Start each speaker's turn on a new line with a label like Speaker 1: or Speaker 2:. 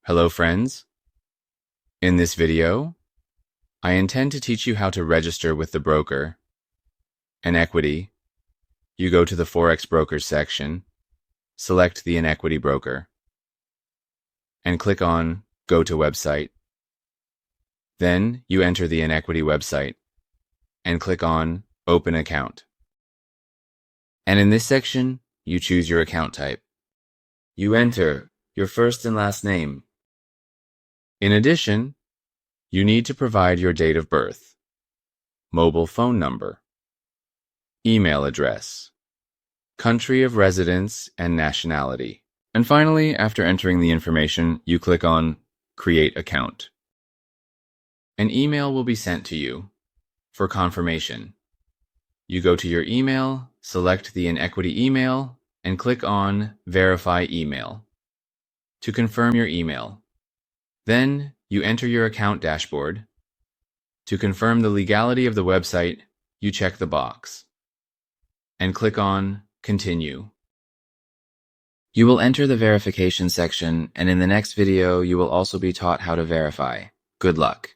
Speaker 1: Hello friends. In this video, I intend to teach you how to register with the broker. Inequity. You go to the Forex Brokers section, select the Inequity broker, and click on Go to Website. Then you enter the Inequity website and click on Open Account. And in this section, you choose your account type. You enter your first and last name. In addition, you need to provide your date of birth, mobile phone number, email address, country of residence, and nationality. And finally, after entering the information, you click on Create Account. An email will be sent to you for confirmation. You go to your email, select the Inequity email, and click on Verify Email to confirm your email. Then you enter your account dashboard. To confirm the legality of the website, you check the box and click on Continue. You will enter the verification section, and in the next video, you will also be taught how to verify. Good luck.